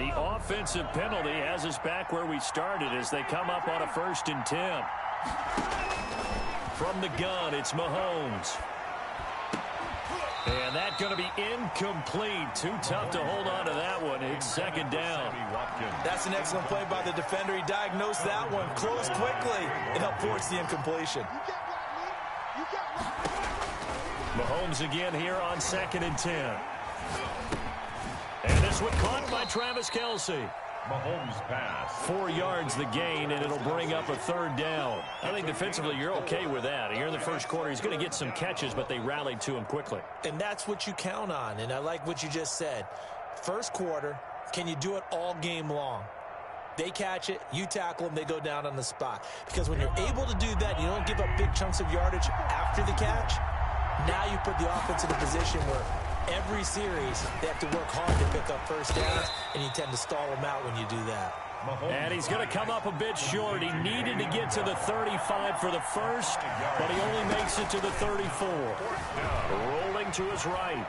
The offensive penalty has us back where we started as they come up on a 1st and 10. From the gun, it's Mahomes. And that's going to be incomplete. Too tough to hold on to that one. It's 2nd down. That's an excellent play by the defender. He diagnosed that one, closed quickly, and helped force the incompletion. Mahomes again here on 2nd and 10. And this one caught by Travis Kelce. Mahomes pass. 4 yards the gain, and it'll bring up a 3rd down. I think defensively you're okay with that. Here in the first quarter, he's going to get some catches, but they rallied to him quickly. And that's what you count on, and I like what you just said. First quarter, can you do it all game long? They catch it, you tackle them, they go down on the spot. Because when you're able to do that, you don't give up big chunks of yardage after the catch. Now you put the offense in a position where every series they have to work hard to pick up first downs, and you tend to stall them out when you do that. And he's going to come up a bit short. He needed to get to the 35 for the first, but he only makes it to the 34. Rolling to his right.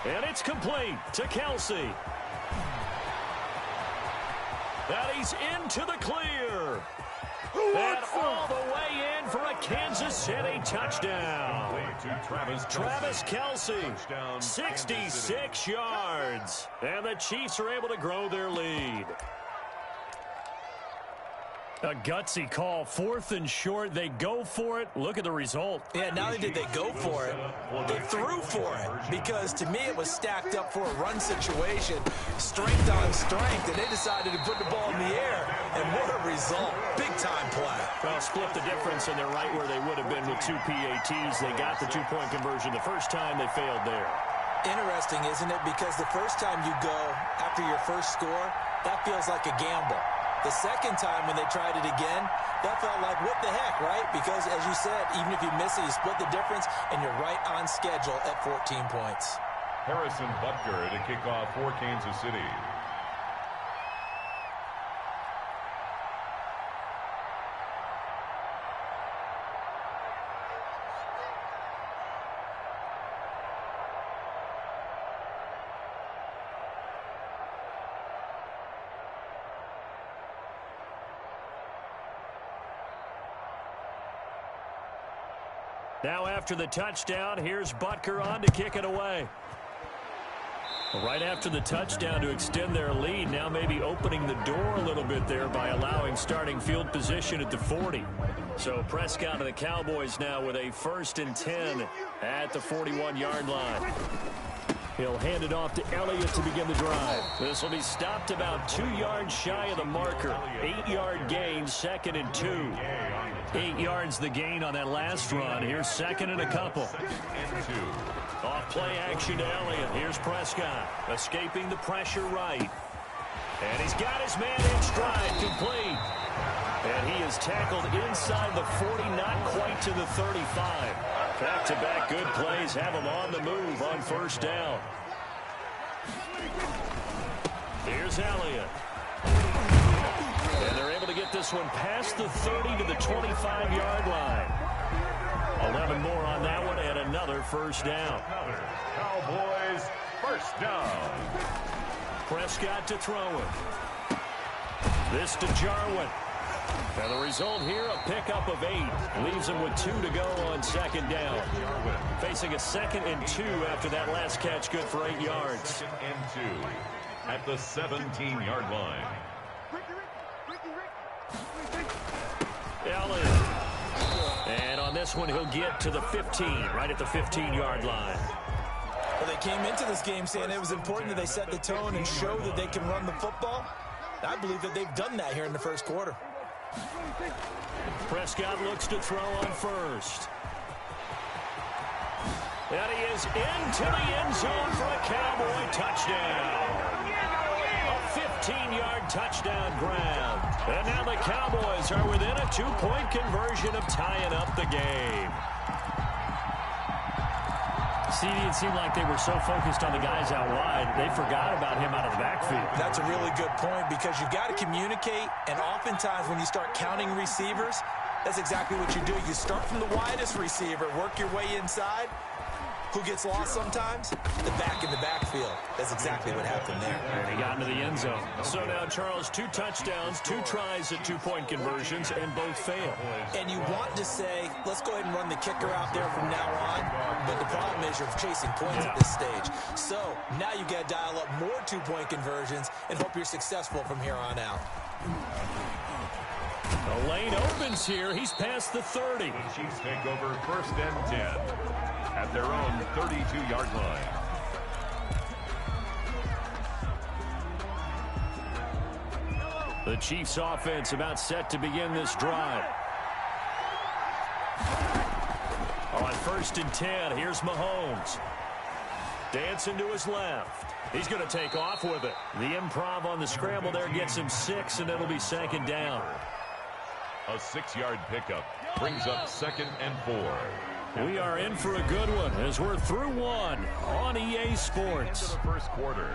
And it's complete to Kelce. And he's into the clear. And all the way in for a Kansas City touchdown. Travis Kelce, 66 yards. And the Chiefs are able to grow their lead. A gutsy call, 4th and short. They go for it. Look at the result. Yeah, not only did they go for it, they threw for it. Because to me, it was stacked up for a run situation, strength on strength, and they decided to put the ball in the air. And what a result. Big-time play. Well, split the difference, and they're right where they would have been with 2 PATs. They got the 2-point conversion the first time. They failed there. Interesting, isn't it? Because the first time you go after your first score, that feels like a gamble. The second time when they tried it again, that felt like, what the heck, right? Because, as you said, even if you miss it, you split the difference, and you're right on schedule at 14 points. Harrison Butker to kick off for Kansas City. Now after the touchdown, here's Butker on to kick it away. Right after the touchdown to extend their lead, now maybe opening the door a little bit there by allowing starting field position at the 40. So Prescott and the Cowboys now with a 1st and 10 at the 41-yard line. He'll hand it off to Elliott to begin the drive. This will be stopped about 2 yards shy of the marker. 8-yard gain, 2nd and 2. 8 yards the gain on that last run. Here's 2nd and a couple. Off play action to Elliott. Here's Prescott escaping the pressure right. And he's got his man in stride, complete. And he is tackled inside the 40, not quite to the 35. Back-to-back good plays have him on the move on 1st down. Here's Elliott. And they're able to get this one past the 30 to the 25-yard line. 11 more on that one and another 1st down. Cowboys 1st down. Prescott to throw it. This to Jarwin. And the result here, a pickup of 8. Leaves him with 2 to go on 2nd down. Facing a 2nd and 2 after that last catch, good for 8 yards. 2nd and 2 at the 17-yard line. Elliott. And on this one, he'll get to the 15, right at the 15-yard line. Well, they came into this game saying it was important that they set the tone and show that they can run the football. I believe that they've done that here in the first quarter. Prescott looks to throw on 1st. And he is into the end zone for a Cowboy touchdown. A 15-yard touchdown grab. And now the Cowboys are within a 2-point conversion of tying up the game. CD, it seemed like they were so focused on the guys out wide, they forgot about him out of the backfield. That's a really good point because you've got to communicate, and oftentimes when you start counting receivers, that's exactly what you do. You start from the widest receiver, work your way inside. Who gets lost sometimes? The back in the backfield. That's that's exactly what happened there. And he got into the end zone. So now, Charles, 2 touchdowns, 2 tries at 2-point conversions, and both failed. And you want to say, let's go ahead and run the kicker out there from now on, but the problem is you're chasing points at this stage. So now you got to dial up more 2-point conversions and hope you're successful from here on out. The lane opens here. He's past the 30. The Chiefs take over 1st and 10 at their own 32-yard line. The Chiefs offense about set to begin this drive. On 1st and 10, here's Mahomes. Dancing to his left. He's going to take off with it. The improv on the scramble there gets him 6, and it'll be 2nd down. A 6-yard pickup brings up 2nd and 4. We are in for a good one as we're through one on EA Sports. Into the 1st quarter.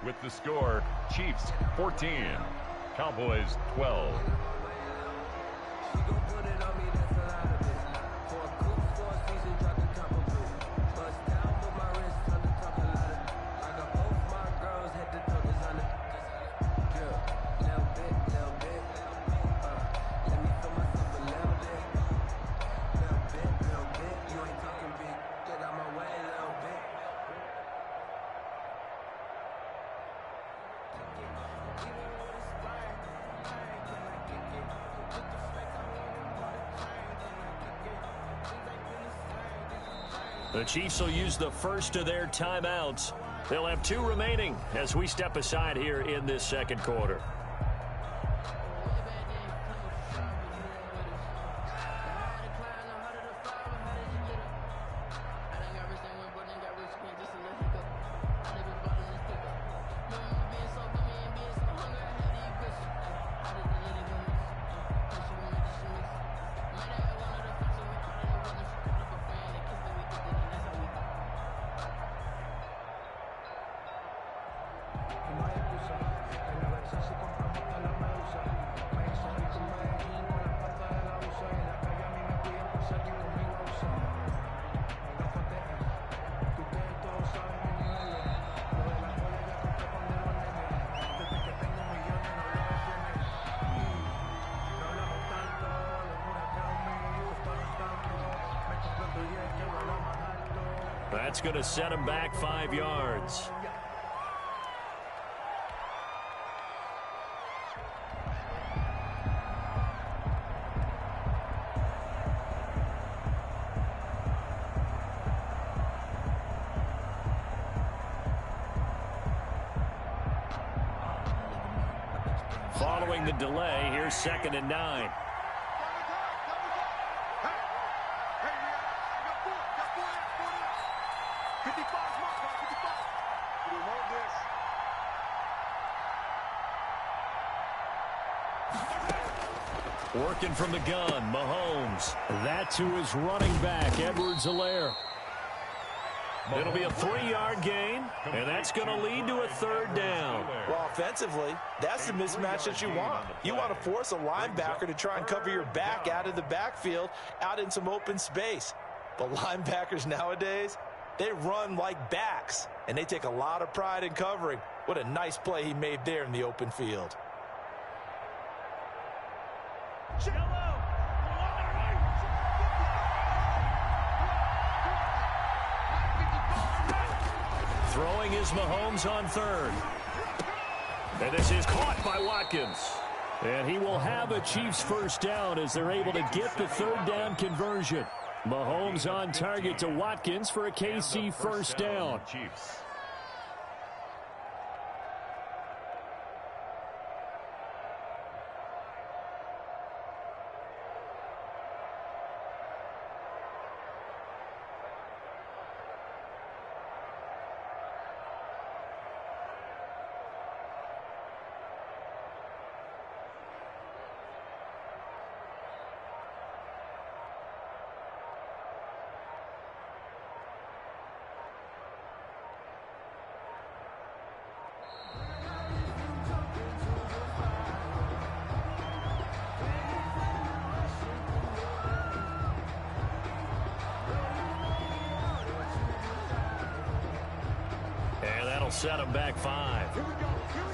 with the score, Chiefs 14, Cowboys 12. The Chiefs will use the first of their timeouts. They'll have 2 remaining as we step aside here in this second quarter. That's going to set him back 5 yards. Following the delay, here's 2nd and 9. Working from the gun, Mahomes. That's who is running back, Edwards-Helaire. It'll be a 3-yard gain, and that's going to lead to a 3rd down. Well, offensively, that's the mismatch that you want. You want to force a linebacker to try and cover your back out of the backfield, out in some open space. But linebackers nowadays, they run like backs, and they take a lot of pride in covering. What a nice play he made there in the open field. Throwing is Mahomes on 3rd. And this is caught by Watkins. And he will have a Chiefs 1st down as they're able to get the 3rd down conversion. Mahomes on target to Watkins for a KC 1st down. Chiefs. Set him back 5.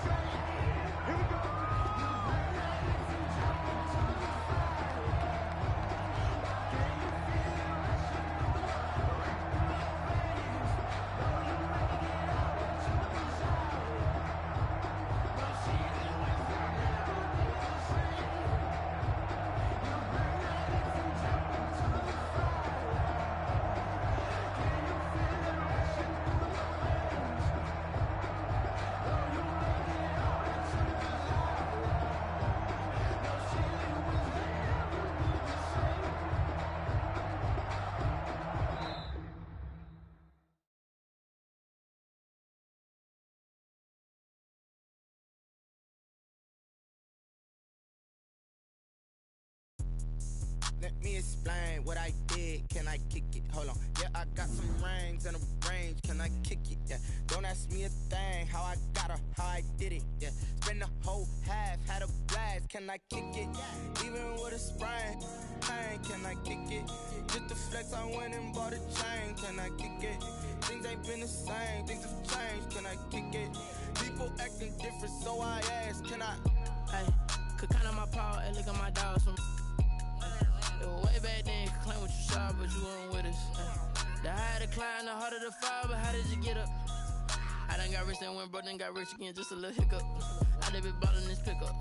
Let me explain what I did. Can I kick it? Hold on. Yeah, I got some rings and a range. Can I kick it? Yeah. Don't ask me a thing. How I got her, how I did it. Yeah. Spend the whole half, had a blast. Can I kick it? Even with a sprain. Pain, can I kick it? Just the flex, I went and bought a chain. Can I kick it? Things ain't been the same. Things have changed. Can I kick it? People acting different, so I ask. Can I? Hey, could count on my power and look at my dogs from. Way back then, you could claim what you saw, but you weren't with us. The higher the climb, the harder the fall, but how did you get up? I done got rich, then went broke, then got rich again, just a little hiccup. I done been ballin' this pickup.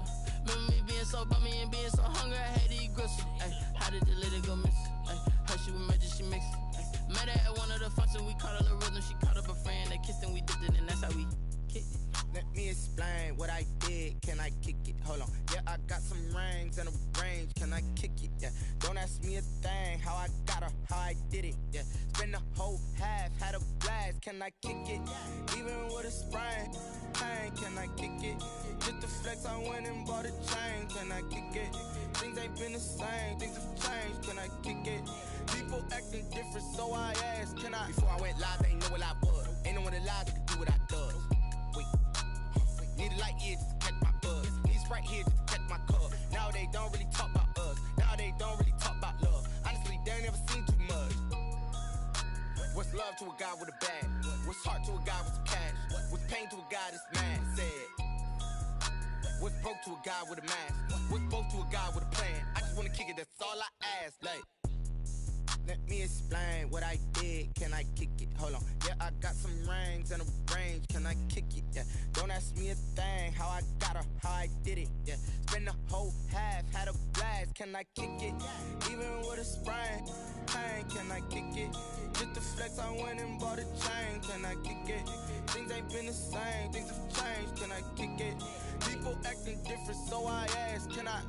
Remember me being so bummy and being so hungry, I had to eat gristle. Ay, how did you let it go miss? Ay, how she was magic, she mixed. Met her at one of the functions, we caught a little rhythm, she caught up a friend, they kissed and we dipped it, and that's how we kicked it. Let me explain what I did. Can I kick it? Hold on. Yeah, I got some rings and a range. Can I kick it? Yeah. Don't ask me a thing. How I got her, how I did it. Yeah. Spend the whole half, had a blast. Can I kick it? Even with a sprain. Pain, can I kick it? Just the flex, I went and bought a chain. Can I kick it? Things ain't been the same. Things have changed. Can I kick it? People acting different, so I ask. Can I? Before I went live, they ain't know what I was. Ain't no one alive that could do what I does. Wait. Need a light ear just to catch my buzz. Need Sprite here just to catch my cup. Now they don't really talk about us. Now they don't really talk about love. Honestly, they ain't never seen too much. What's love to a guy with a bag? What's heart to a guy with some cash? What's pain to a guy that's mad? Said. What's broke to a guy with a mask? What's both to a guy with a plan? I just wanna kick it, that's all I ask. Like, let me explain what I did. Can I kick it? Hold on. Yeah, I got some rings and a range. Can I kick it? Yeah. Don't ask me a thing. How I got her, how I did it. Yeah. Spend the whole half, had a blast. Can I kick it? Even with a sprain. Pain, can I kick it? Just the flex, I went and bought a chain. Can I kick it? Things ain't been the same. Things have changed. Can I kick it? People acting different, so I ask. Can I?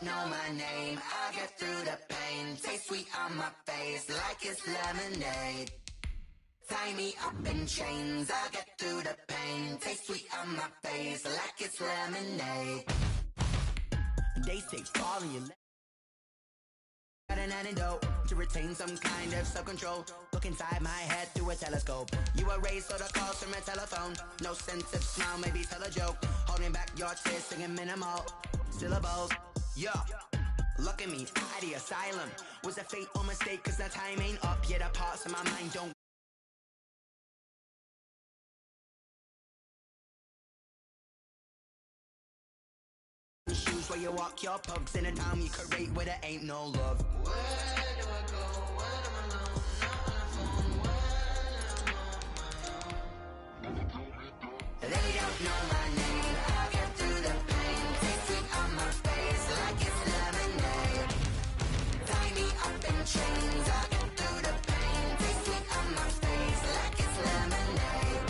Know my name, I get through the pain. Taste sweet on my face like it's lemonade. Tie me up in chains, I get through the pain. Taste sweet on my face like it's lemonade. They say fall in your got an antidote to retain some kind of self-control. Look inside my head through a telescope. You erase all the calls from a telephone. No sense of smile, maybe tell a joke. Holding back your tears, singing minimal syllables. Yo, look at me, out the asylum. Was a fate or mistake, cause the time ain't up yet. The parts of my mind don't shoes where you walk your pugs in a town you create where there ain't no love. Where do I go? When I'm alone? Not on the phone, when I'm on my own. They don't know my name, I'll get through the pain. Taste sweet on my face like it's lemonade. Tie me up in chains, I'll get through the pain. Taste sweet on my face like it's lemonade.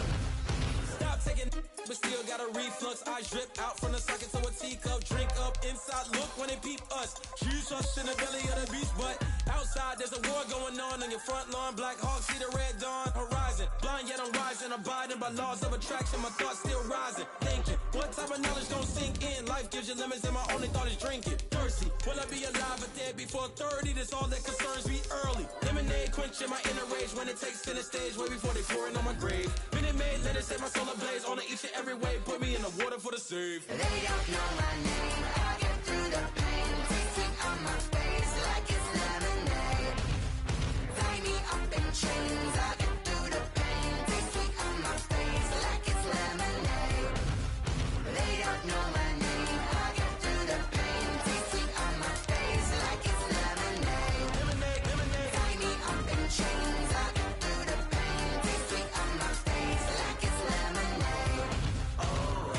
Stop taking but still got a reflux. I drip out from the socket to a teacup. Drink up inside, look when they peep us. Jesus in the belly of the beast, but outside there's a war going on your front lawn. Black Hawk, see the red dawn horizon. Blind yet I'm rising, abiding by laws of attraction. My thoughts still rising, thinking what type of knowledge gon' sink in? Life gives you limits and my only thought is drinking. Thirsty, will I be alive or dead before 30? That's all that concerns me early. Lemonade quenching my inner rage when it takes center stage way before they pour it on my grave. Minute Maid, let it set my soul ablaze on each and every way. Put me in the water for the save. They don't know my name, I get through the pain. Taste sweet on my face like it's lemonade. Tie me up in chains, I get through the pain. Taste sweet on my face like it's lemonade. They don't know my name, I get through the pain. Taste sweet on my face like it's lemonade. Lemonade, lemonade. Tie me up in chains, I get through the pain. Taste sweet on my face like it's lemonade. Oh.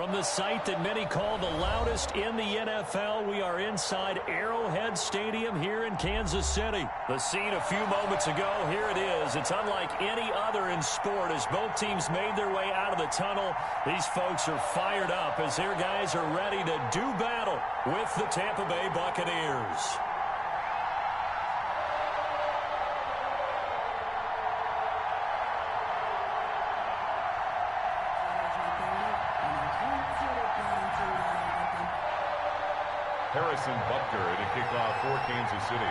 From the site that many call the loudest in the NFL, we are inside Arrowhead Stadium here in Kansas City. The scene a few moments ago, here it is. It's unlike any other in sport as both teams made their way out of the tunnel. These folks are fired up as their guys are ready to do battle with the Tampa Bay Buccaneers. Harrison Butker to kick off for Kansas City.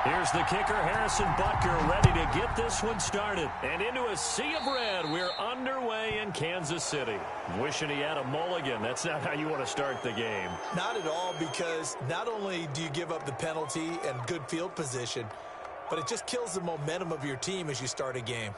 Here's the kicker, Harrison Butker, ready to get this one started. And into a sea of red, we're underway in Kansas City. Wishing he had a mulligan. That's not how you want to start the game. Not at all, because not only do you give up the penalty and good field position, but it just kills the momentum of your team as you start a game.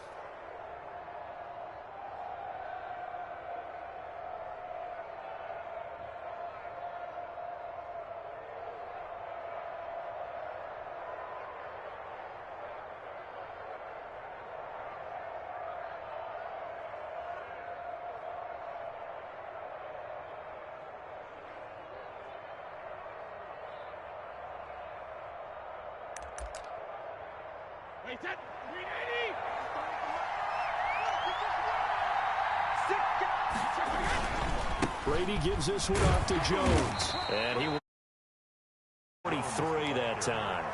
Brady gives this one off to Jones. And he will 43 that time.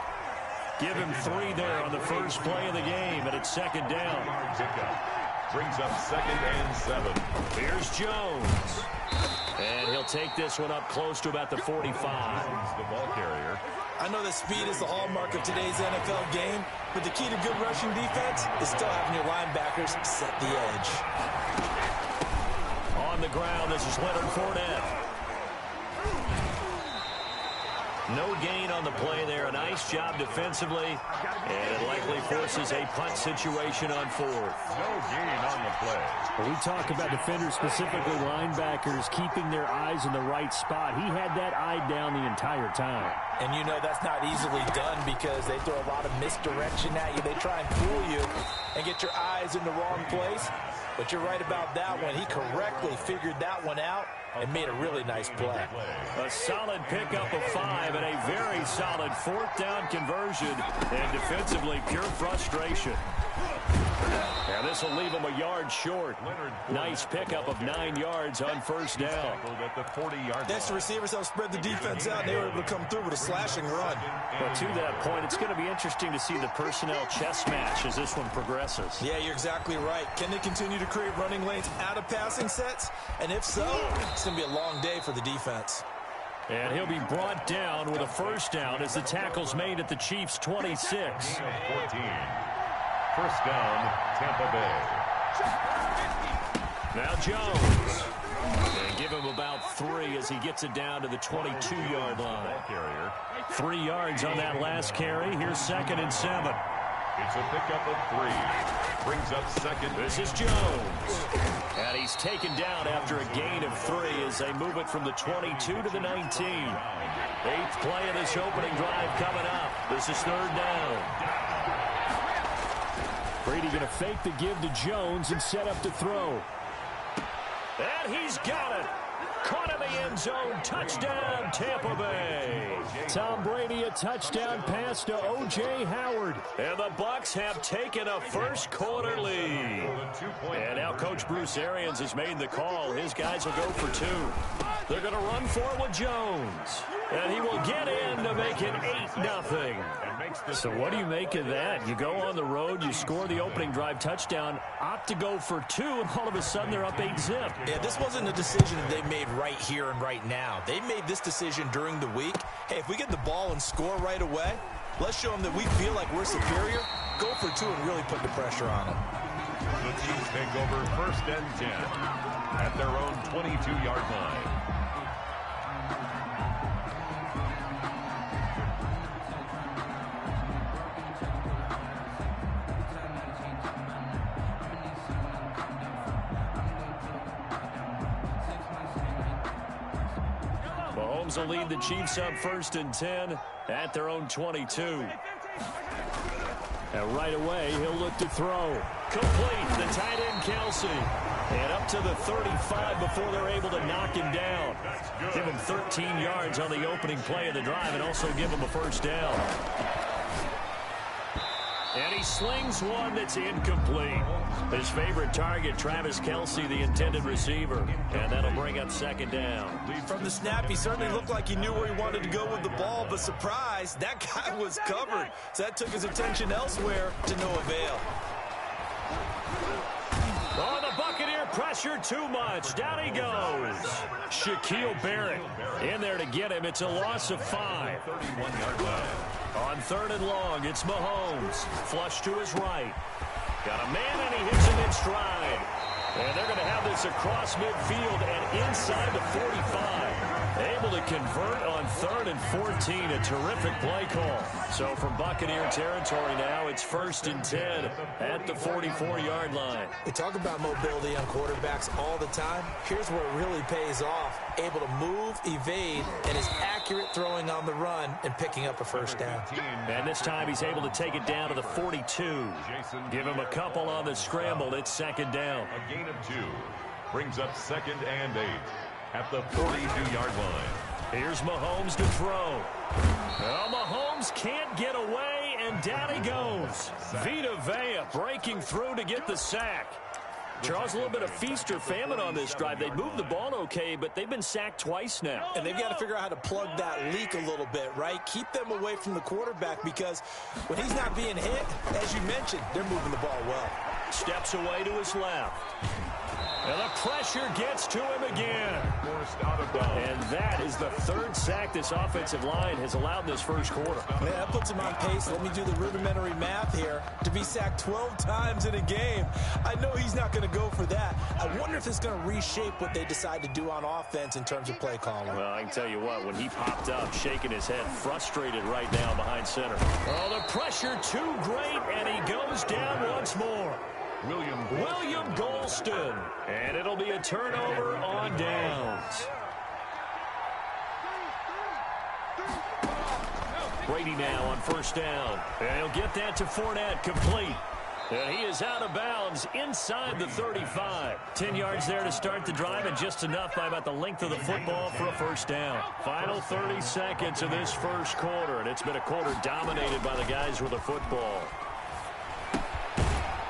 Give him 3 there on the first play of the game, and it's second down. Brings up 2nd and 7. Here's Jones. And he'll take this one up close to about the 45. The ball carrier. I know that speed is the hallmark of today's NFL game, but the key to good rushing defense is still having your linebackers set the edge. On the ground, this is Leonard Fournette. No gain on the play there. A nice job defensively, and it likely forces a punt situation on 4th. No gain on the play. When we talk about defenders, specifically linebackers, keeping their eyes in the right spot, he had that eye down the entire time. And you know that's not easily done because they throw a lot of misdirection at you. They try and fool you and get your eyes in the wrong place. But you're right about that one. He correctly figured that one out and made a really nice play. A solid pickup of 5 and a very solid 4th down conversion. And defensively, pure frustration. And this will leave him a yard short. Nice pickup of 9 yards on first down. At the 40-yard Next, the receivers helped spread the defense out, and they were able to come through with a slashing run. But to that point, it's going to be interesting to see the personnel chess match as this one progresses. Yeah, you're exactly right. Can they continue to create running lanes out of passing sets? And if so, it's going to be a long day for the defense. And he'll be brought down with a first down as the tackle's made at the Chiefs' 26. 14. First down, Tampa Bay. Now Jones. And give him about 3 as he gets it down to the 22-yard line. 3 yards on that last carry. Here's 2nd and 7. It's a pickup of 3. Brings up 2nd. This is Jones. And he's taken down after a gain of 3 as they move it from the 22 to the 19. 8th play of this opening drive coming up. This is 3rd down. Brady going to fake the give to Jones and set up to throw. And he's got it. Caught in the end zone. Touchdown, Tampa Bay. Tom Brady, a touchdown pass to O.J. Howard. And the Bucs have taken a first quarter lead. And now Coach Bruce Arians has made the call. His guys will go for 2. They're going to run for it with Jones. And he will get in to make it 8-0. So what do you make of that? You go on the road, you score the opening drive touchdown, opt to go for 2, and all of a sudden they're up 8-zip. Yeah, this wasn't a decision that they made right here and right now. They made this decision during the week. Hey, if we get the ball and score right away, let's show them that we feel like we're superior. Go for 2 and really put the pressure on them. The Chiefs take over 1st and 10 at their own 22-yard line. Mahomes will lead the Chiefs up 1st and 10 at their own 22. And right away, he'll look to throw. Complete, the tight end Kelsey. And up to the 35 before they're able to knock him down. Give him 13 yards on the opening play of the drive and also give him a first down. And he slings one that's incomplete. His favorite target, Travis Kelsey, the intended receiver. And that'll bring up 2nd down. From the snap, he certainly looked like he knew where he wanted to go with the ball, but surprise, that guy was covered. So that took his attention elsewhere to no avail. Oh, the Buccaneer pressure too much. Down he goes. Shaquille Barrett in there to get him. It's a loss of 5. 31-yard line. On 3rd and long, it's Mahomes. Flush to his right. Got a man, and he hits him in stride. And they're going to have this across midfield and inside the 45. Able to convert on 3rd and 14. A terrific play call. So from Buccaneer territory now, it's 1st and 10 at the 44-yard line. We talk about mobility on quarterbacks all the time. Here's where it really pays off. Able to move, evade, and is accurate throwing on the run and picking up a first down. And this time he's able to take it down to the 42. Give him a couple on the scramble. It's 2nd down. A gain of 2. Brings up 2nd and 8 at the 42-yard line. Here's Mahomes to throw. Well, Mahomes can't get away, and down he goes. Vita Vea breaking through to get the sack. Charles, a little bit of feast or famine on this drive. They moved the ball okay, but they've been sacked twice now. And they've got to figure out how to plug that leak a little bit, right? Keep them away from the quarterback because when he's not being hit, as you mentioned, they're moving the ball well. Steps away to his left. And the pressure gets to him again. Forced out of bounds. And that is the 3rd sack this offensive line has allowed in this 1st quarter. Man, that puts him on pace. Let me do the rudimentary math here. To be sacked 12 times in a game. I know he's not going to go for that. I wonder if it's going to reshape what they decide to do on offense in terms of play calling. Well, I can tell you what, when he popped up, shaking his head, frustrated right now behind center. Oh, the pressure too great, and he goes down once more. William Golston. And it'll be a turnover on downs. Brady now on 1st down. And he'll get that to Fournette, complete. And he is out of bounds inside the 35. 10 yards there to start the drive, and just enough by about the length of the football for a first down. Final 30 seconds of this 1st quarter, and it's been a quarter dominated by the guys with the football.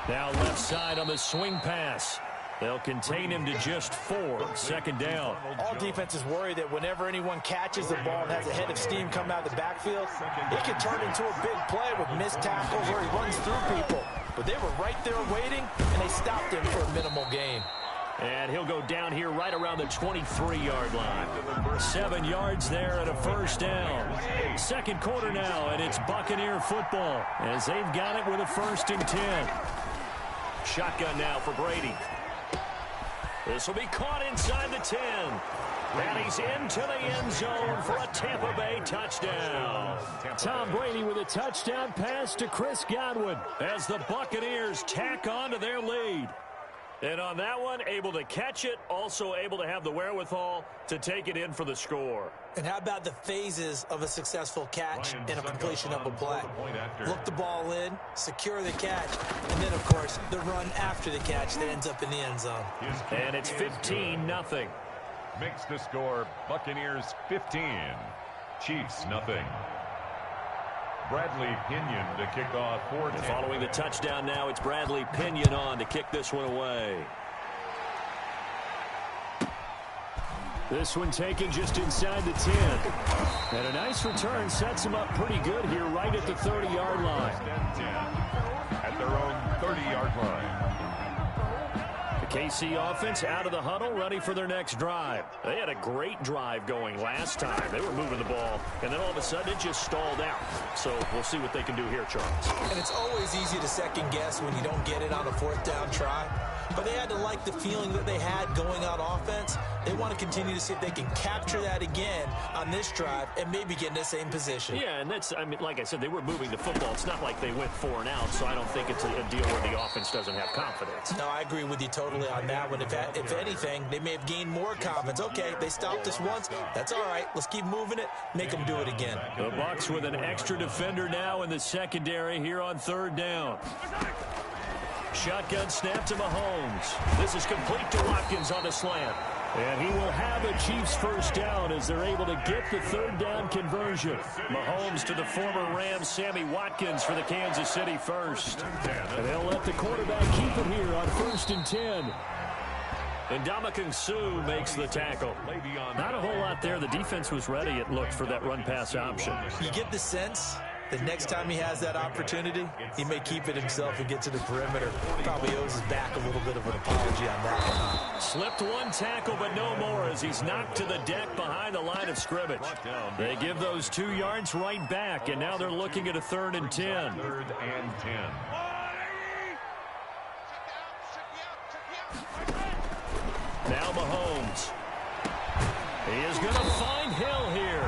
Now left side on the swing pass. They'll contain him to just 4. 2nd down. All defenses worry that whenever anyone catches the ball and has a head of steam come out of the backfield, it can turn into a big play with missed tackles where he runs through people. But they were right there waiting, and they stopped him for a minimal gain. And he'll go down here right around the 23-yard line. 7 yards there and a first down. 2nd quarter now, and it's Buccaneer football as they've got it with a 1st and 10. Shotgun now for Brady. This will be caught inside the 10. And he's into the end zone for a Tampa Bay touchdown. Tom Brady with a touchdown pass to Chris Godwin as the Buccaneers tack on to their lead. And on that one, able to catch it, also able to have the wherewithal to take it in for the score. And how about the phases of a successful catch and a completion of a play? Look the ball in, secure the catch, and then, of course, the run after the catch that ends up in the end zone. And it's 15-0. Makes the score Buccaneers 15, Chiefs nothing. Bradley Pinion to kick off for Tampa. Following the touchdown now, it's Bradley Pinion on to kick this one away. This one taken just inside the 10. And a nice return sets him up pretty good here right at the 30-yard line. At their own 30-yard line. The KC offense out of the huddle, ready for their next drive. They had a great drive going last time. They were moving the ball, and then all of a sudden it just stalled out. So we'll see what they can do here, Charles. And it's always easy to second guess when you don't get it on a 4th down try. but they had to like the feeling that they had going on offense. They want to continue to see if they can capture that again on this drive and maybe get in the same position. Yeah, and that's, I mean, like I said, they were moving the football. It's not like they went 4 and out, so I don't think it's a deal where the offense doesn't have confidence. No, I agree with you totally on that one. If anything, they may have gained more confidence. Okay, they stopped us once. That's all right. Let's keep moving it. Make them do it again. The Bucs with an extra defender now in the secondary here on 3rd down. Shotgun snap to Mahomes. This is complete to Watkins on the slant. And he will have a Chiefs first down as they're able to get the 3rd down conversion. Mahomes to the former Rams, Sammy Watkins for the Kansas City first. And they'll let the quarterback keep it here on 1st and 10. And Ndamukong Suh makes the tackle. Not a whole lot there. The defense was ready, it looked, for that run-pass option. You get the sense the next time he has that opportunity, he may keep it himself and get to the perimeter. Probably owes his back a little bit of an apology on that one. Slipped one tackle, but no more as he's knocked to the deck behind the line of scrimmage. They give those 2 yards right back, and now they're looking at a 3rd and 10. 3rd and 10. Now Mahomes. He is going to find Hill here.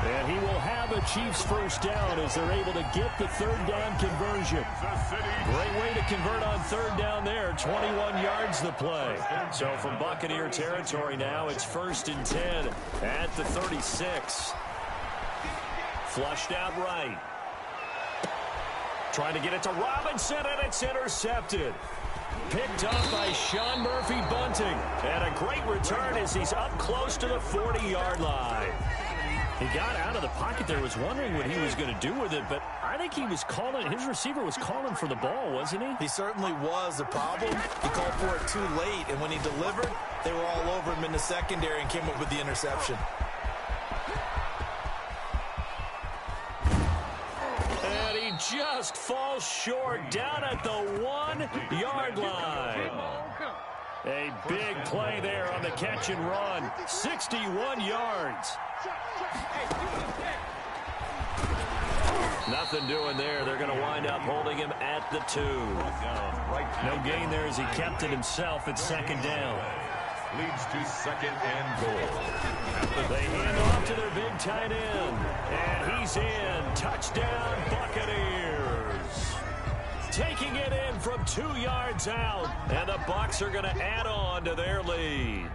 And he will have a Chiefs first down as they're able to get the 3rd down conversion. Great way to convert on 3rd down there. 21 yards the play. So from Buccaneer territory now, it's 1st and 10 at the 36. Flushed out right. Trying to get it to Robinson, and it's intercepted. Picked up by Sean Murphy-Bunting. And a great return as he's up close to the 40-yard line. He got out of the pocket there, was wondering what he was going to do with it, but I think he was calling, his receiver was calling for the ball, wasn't he? He certainly was. The problem, he called for it too late, and when he delivered, they were all over him in the secondary and came up with the interception. And he just falls short down at the 1-yard line. A big play there on the catch and run. 61 yards. Nothing doing there. They're going to wind up holding him at the 2. No gain there as he kept it himself at 2nd down. Leads to 2nd and goal. They hand off to their big tight end. And he's in. Touchdown, Buccaneers. Taking it in from 2 yards out. And the Bucs are going to add on to their lead.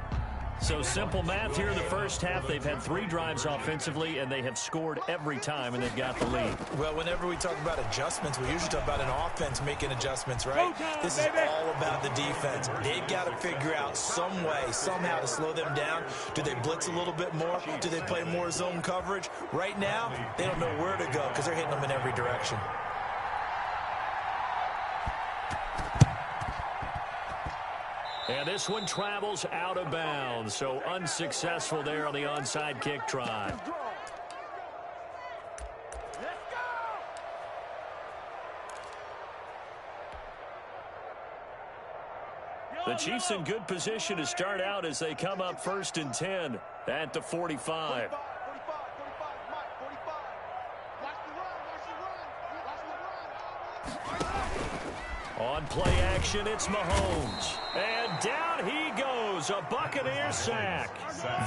So simple math here in the first half. They've had 3 drives offensively, and they have scored every time, and they've got the lead. Well, whenever we talk about adjustments, we usually talk about an offense making adjustments, right? This is all about the defense. They've got to figure out some way, somehow to slow them down. Do they blitz a little bit more? Do they play more zone coverage? Right now, they don't know where to go because they're hitting them in every direction. And this one travels out of bounds, so unsuccessful there on the onside kick try. The Chiefs in good position to start out as they come up 1st and 10 at the 45. On play action, it's Mahomes. And down he goes, a Buccaneer sack.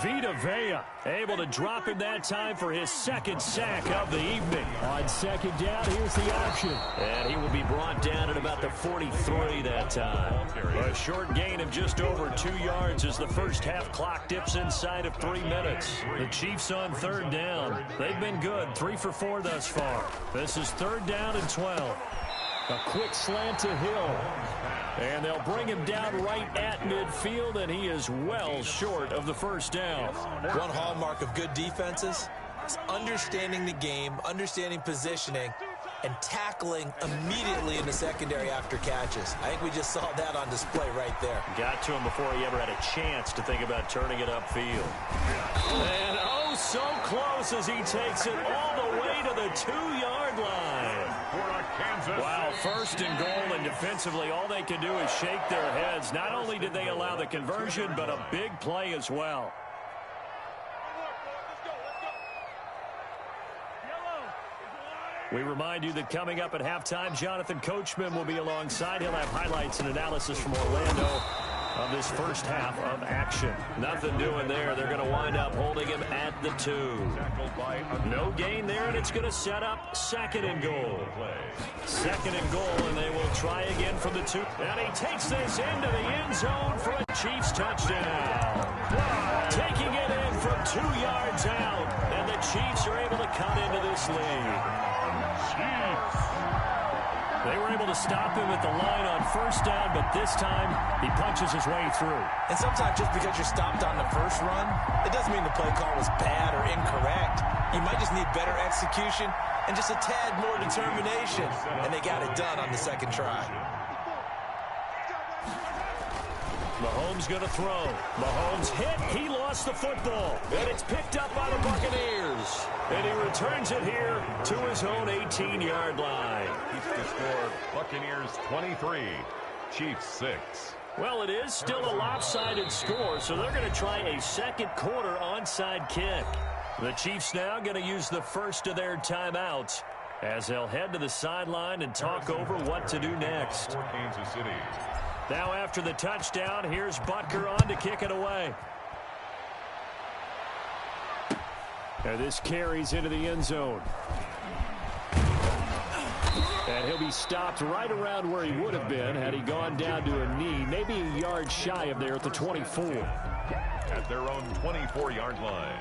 Vita Vea able to drop him that time for his 2nd sack of the evening. On 2nd down, here's the option. And he will be brought down at about the 43 that time. A short gain of just over 2 yards as the first half clock dips inside of 3 minutes. The Chiefs on 3rd down. They've been good, 3 for 4 thus far. This is 3rd down and 12. A quick slant to Hill. And they'll bring him down right at midfield, and he is well short of the first down. One hallmark of good defenses is understanding the game, understanding positioning, and tackling immediately in the secondary after catches. I think we just saw that on display right there. Got to him before he ever had a chance to think about turning it upfield. And oh, so close as he takes it all the way to the 2-yard line. Wow, 1st and goal, and defensively all they can do is shake their heads. Not only did they allow the conversion, but a big play as well. We remind you that coming up at halftime, Jonathan Coachman will be alongside. He'll have highlights and analysis from Orlando of this first half of action. Nothing doing there. They're going to wind up holding him at the 2. No gain there, and it's going to set up second and goal. Second and goal, and they will try again from the 2. And he takes this into the end zone for a Chiefs touchdown. Taking it in from 2 yards out, and the Chiefs are able to cut into this lead. They were able to stop him at the line on first down, but this time he punches his way through. And sometimes just because you're stopped on the first run, it doesn't mean the play call was bad or incorrect. You might just need better execution and just a tad more determination. And they got it done on the second try. Mahomes going to throw. Mahomes hit. He lost the football. And it's picked up by the Buccaneers. And he returns it here to his own 18-yard line. Keeps the score. Buccaneers 23, Chiefs 6. Well, it is still a lopsided score, so they're going to try a second quarter onside kick. The Chiefs now going to use the first of their timeouts as they'll head to the sideline and talk over what to do next. For Kansas City. Now after the touchdown, here's Butker on to kick it away. And this carries into the end zone. And he'll be stopped right around where he would have been had he gone down to a knee, maybe a yard shy of there at the 24. At their own 24-yard line.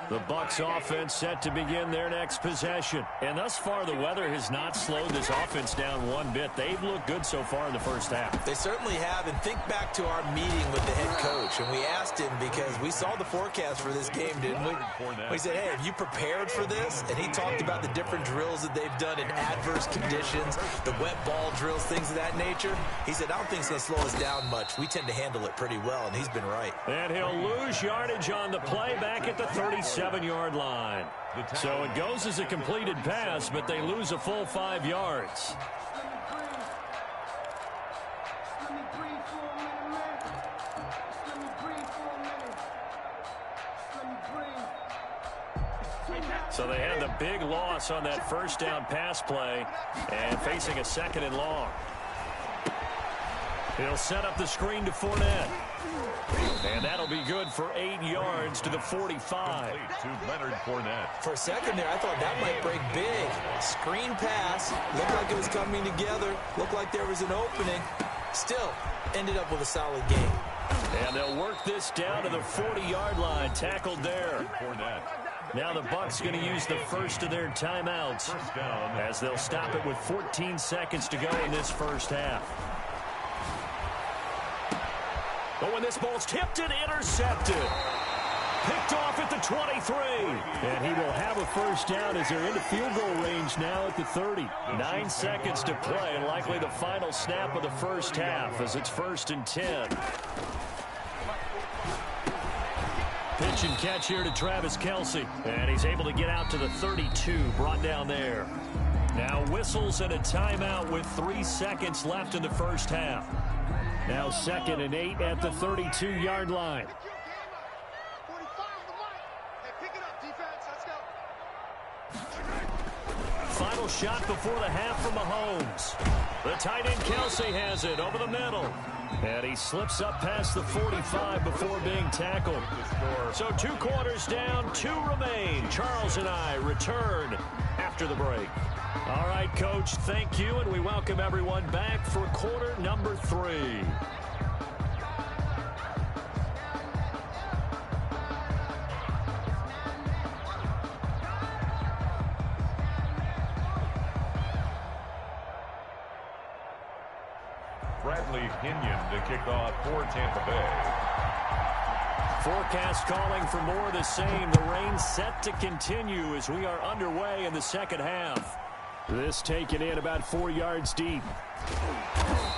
The Bucs offense set to begin their next possession. And thus far, the weather has not slowed this offense down one bit. They've looked good so far in the first half. They certainly have. And think back to our meeting with the head coach. And we asked him because we saw the forecast for this game, didn't we? We said, hey, have you prepared for this? And he talked about the different drills that they've done in adverse conditions, the wet ball drills, things of that nature. He said, I don't think it's going to slow us down much. We tend to handle it pretty well, and he's been right. And he'll lose yardage on the play back at the 37-yard line. So it goes as a completed pass, but they lose a full 5 yards. So they had the big loss on that first down pass play and facing a second and long. He'll set up the screen to Fournette. And that'll be good for 8 yards to the 45. To Leonard Fournette. For a second there, I thought that might break big. Screen pass. Looked like it was coming together. Looked like there was an opening. Still, ended up with a solid game. And they'll work this down to the 40-yard line. Tackled there. Fournette. Now the Bucs going to use the first of their timeouts First down. as they'll stop it with 14 seconds to go in this first half. Oh, and this ball's tipped and intercepted. Picked off at the 23. And he will have a first down as they're into field goal range now at the 30. 9 seconds to play, and likely the final snap of the first half as it's 1st and 10. Pitch and catch here to Travis Kelce. And he's able to get out to the 32, brought down there. Now whistles and a timeout with 3 seconds left in the first half. Now 2nd and 8 at the 32-yard line. Final shot before the half from Mahomes. The tight end Kelce has it over the middle. And he slips up past the 45 before being tackled. So 2 quarters down, 2 remain. Charles and I return after the break. All right, Coach, thank you, and we welcome everyone back for quarter number 3. Bradley Pinion to kick off for Tampa Bay. Forecast calling for more of the same. The rain set to continue as we are underway in the second half. This taken in about 4 yards deep.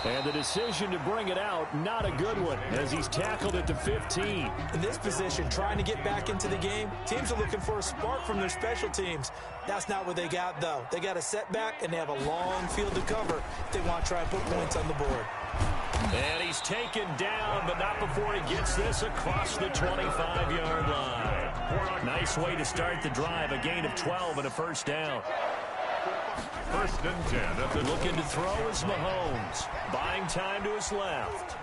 And the decision to bring it out, not a good one, as he's tackled at the 15. In this position, trying to get back into the game, teams are looking for a spark from their special teams. That's not what they got, though. They got a setback, and they have a long field to cover if they want to try and put points on the board. And he's taken down, but not before he gets this across the 25-yard line. Nice way to start the drive, a gain of 12 and a first down. First and 10 at the looking to throw is Mahomes. Buying time to his left.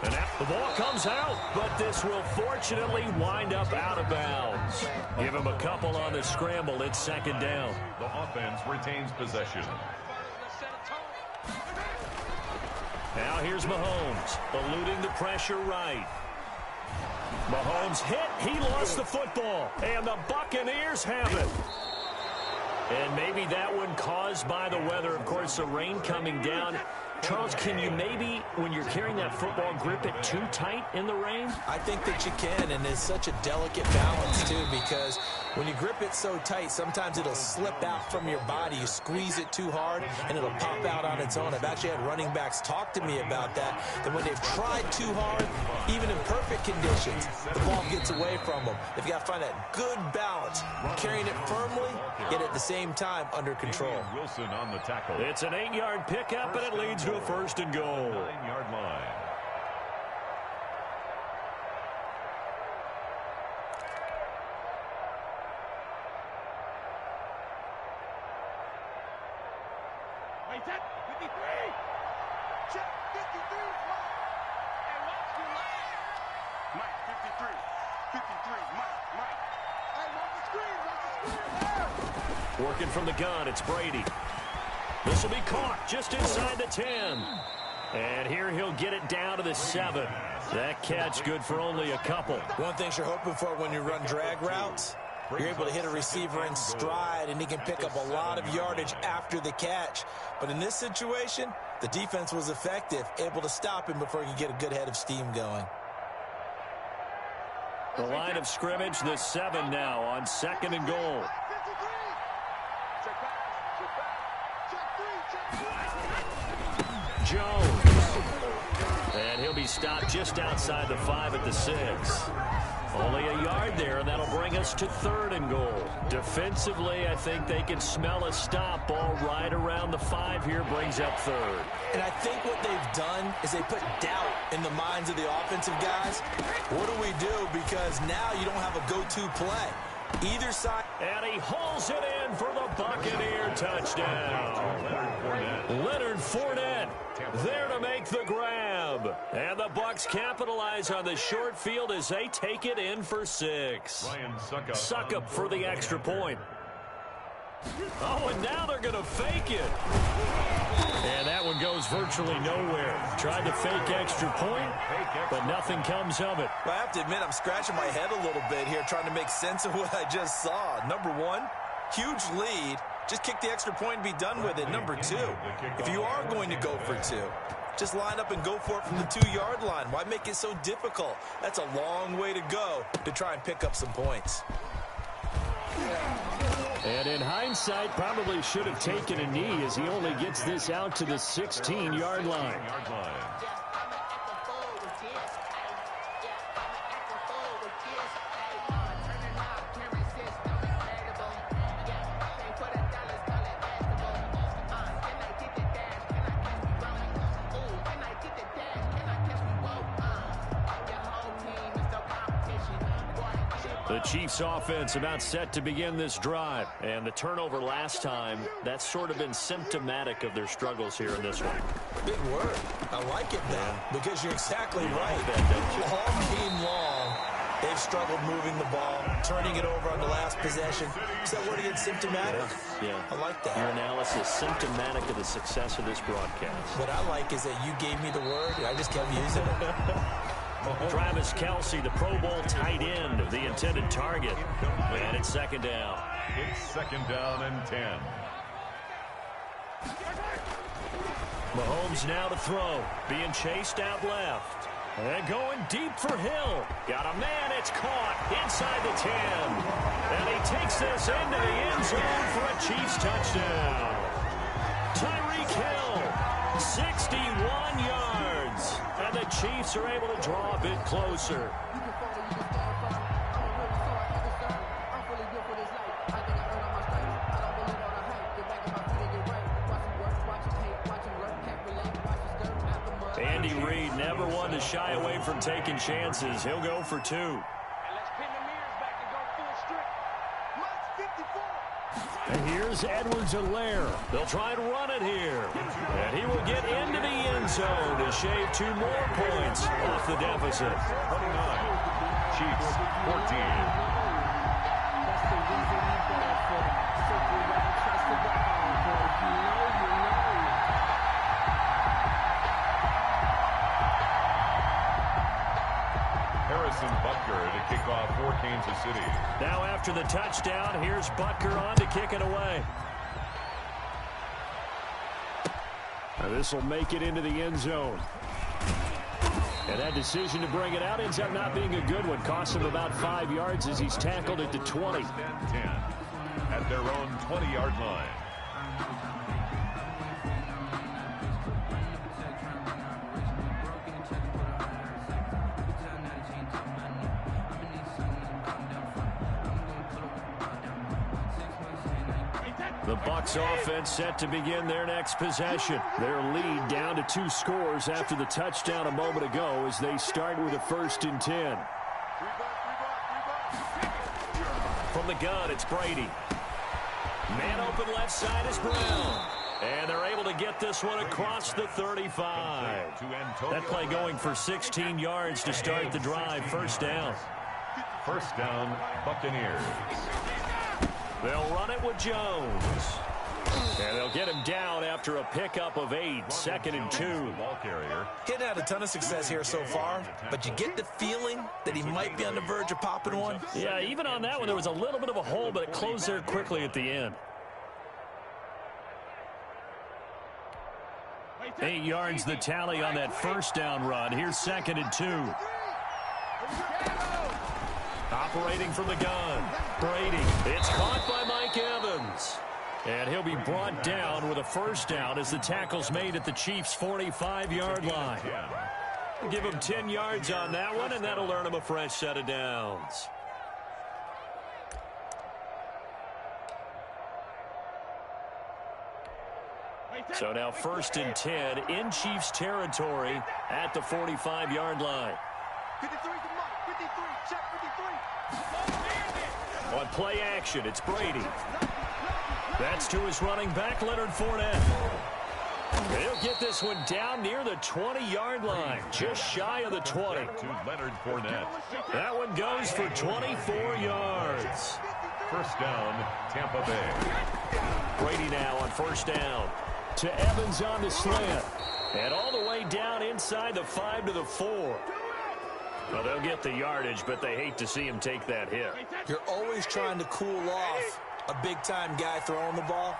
And the ball comes out, but this will fortunately wind up out of bounds. Give him a couple on the scramble. It's second down. The offense retains possession. Now here's Mahomes, eluding the pressure right. Mahomes hit. He lost the football. And the Buccaneers have it. And maybe that one caused by the weather. Of course, the rain coming down. Charles, can you maybe, when you're carrying that football, grip it too tight in the rain? I think that you can, and it's such a delicate balance, too, because when you grip it so tight, sometimes it'll slip out from your body. You squeeze it too hard, and it'll pop out on its own. I've actually had running backs talk to me about that when they've tried too hard, even in perfect conditions, the ball gets away from them. They've got to find that good balance, carrying it firmly, yet at the same time under control. Wilson on the tackle. It's an 8-yard pickup, and it leads to a first and goal. 9-yard line. Check 53. Check 53. Hey, watch your line. Mike, 53. 53. Mike. Hey, watch the screen. Working from the gun, it's Brady. This will be caught just inside the 10. And here he'll get it down to the 7. That catch good for only a couple. One thing you're hoping for when you run drag routes, you're able to hit a receiver in stride, and he can pick up a lot of yardage after the catch. But in this situation, the defense was effective, able to stop him before he could get a good head of steam going. The line of scrimmage, the 7 now on 2nd and goal. Jones. And he'll be stopped just outside the 5 at the 6. Only a yard there, and that'll bring us to 3rd and goal. Defensively, I think they can smell a stop. Ball right around the 5 here brings up 3rd. And I think what they've done is they put doubt in the minds of the offensive guys. What do we do? Because now you don't have a go-to play. Either side. And he hauls it in for the Buccaneer touchdown. Leonard Fournette there to make the grab. And the Bucs capitalize on the short field as they take it in for 6. Suckup for the extra point. Oh, and now they're going to fake it. And that one goes virtually nowhere. Tried to fake extra point, but nothing comes of it. Well, I have to admit, I'm scratching my head a little bit here trying to make sense of what I just saw. Number one, huge lead. Just kick the extra point and be done with it. Number two, if you are going to go for 2, just line up and go for it from the 2-yard line. Why make it so difficult? That's a long way to go to try and pick up some points. And in hindsight, probably should have taken a knee as he only gets this out to the 16-yard line. The Chiefs offense about set to begin this drive. And the turnover last time, that's sort of been symptomatic of their struggles here in this one. Big word. I like it now because you're exactly right. That, all game long, they've struggled moving the ball, turning it over on the last possession. Is that word again, symptomatic? Yeah. I like that. Your analysis, symptomatic of the success of this broadcast. What I like is that you gave me the word, and I just kept using it. Travis Kelce, the Pro Bowl tight end, the intended target. And it's 2nd down. It's 2nd down and 10. Mahomes now to throw. Being chased out left. And going deep for Hill. Got a man, it's caught inside the 10. And he takes this into the end zone for a Chiefs touchdown. Tyreek Hill, 61 yards. And the Chiefs are able to draw a bit closer. Andy Reid never one to shy away from taking chances. He'll go for 2. And let's pin the mirrors back and go full strip. Mike, 54. And here's Edwards-Helaire. They'll try and run it here. And he will get into the end zone to shave 2 more points off the deficit. 29. Chiefs 14. Butker to kick off for Kansas City. Now after the touchdown, here's Butker on to kick it away. Now this will make it into the end zone. And that decision to bring it out ends up not being a good one. Costs him about 5 yards as he's tackled at the 20. 10 at their own 20-yard line. The Bucs offense set to begin their next possession. Their lead down to 2 scores after the touchdown a moment ago as they start with a 1st and 10. From the gun, it's Brady. Man open left side is Brown. And they're able to get this one across the 35. That play going for 16 yards to start the drive. 1st down. 1st down, Buccaneers. They'll run it with Jones. And they'll get him down after a pickup of 8. 2nd and 2. Ball carrier. He's had a ton of success here so far, but you get the feeling that he might be on the verge of popping one. Yeah, even on that one, there was a little bit of a hole, but it closed there quickly at the end. 8 yards the tally on that 1st down run. Here's 2nd and 2. Operating from the gun, Brady. It's caught by Mike Evans. And he'll be brought down with a 1st down as the tackle's made at the Chiefs' 45-yard line. Give him 10 yards on that one, and that'll earn him a fresh set of downs. So now 1st and 10 in Chiefs territory at the 45-yard line. 53 to Mike. 53. Check 53. On play action, it's Brady. That's to his running back, Leonard Fournette. They'll get this one down near the 20-yard line, just shy of the 20. To Leonard Fournette. That one goes for 24 yards. 1st down, Tampa Bay. Brady now on 1st down. To Evans on the slant. And all the way down inside the 5 to the 4. Well, they'll get the yardage, but they hate to see him take that hit. You're always trying to cool off a big-time guy throwing the ball,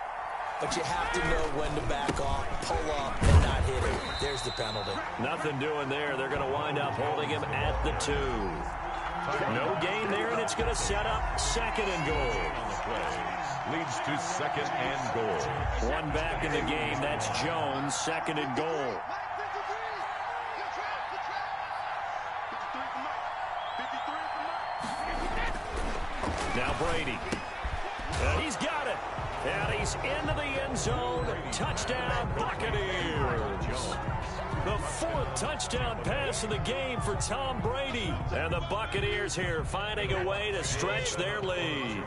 but you have to know when to back off, pull up, and not hit it. There's the penalty. Nothing doing there. They're going to wind up holding him at the 2. No gain there, and it's going to set up 2nd and goal. On the play. Leads to 2nd and goal. One back in the game. That's Jones. 2nd and goal. Now Brady. And he's got it. And he's into the end zone. Touchdown, Buccaneers. The 4th touchdown pass of the game for Tom Brady. And the Buccaneers here finding a way to stretch their lead.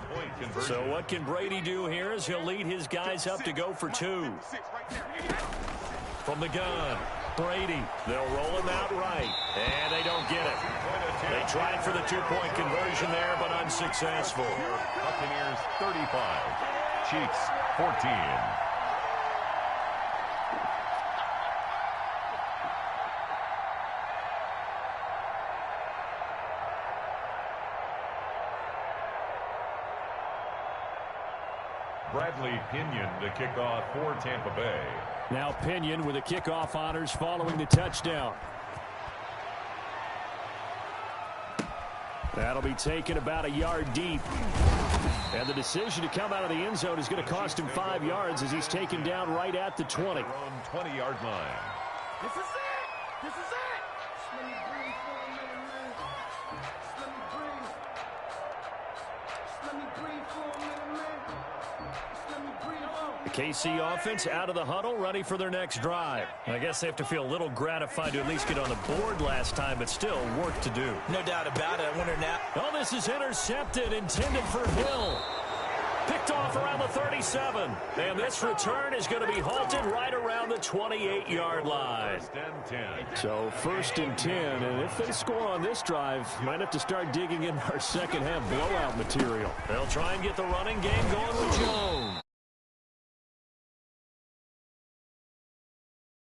So what can Brady do here as he'll lead his guys up to go for 2. From the gun, Brady. They'll roll him out right. And they don't get it. They tried for the 2-point conversion there, but unsuccessful. Buccaneers 35. Chiefs 14. Bradley Pinion to kick off for Tampa Bay. Now Pinion with the kickoff honors following the touchdown. That'll be taken about a yard deep. And the decision to come out of the end zone is going to cost him 5 yards as he's taken down right at the 20. Their own 20-yard line. This is it. This is it. Let me breathe for a minute, man. Let me breathe. Let me breathe for a minute, man. Let me breathe. The KC offense out of the huddle, ready for their next drive. I guess they have to feel a little gratified to at least get on the board last time, but still work to do. No doubt about it. I wonder now. Oh, this is intercepted, intended for Hill. Picked picked off around the 37. And this return is going to be halted right around the 28-yard line. First and 10. So 1st and 10, and if they score on this drive, might have to start digging in our second half blowout material. They'll try and get the running game going with Jones.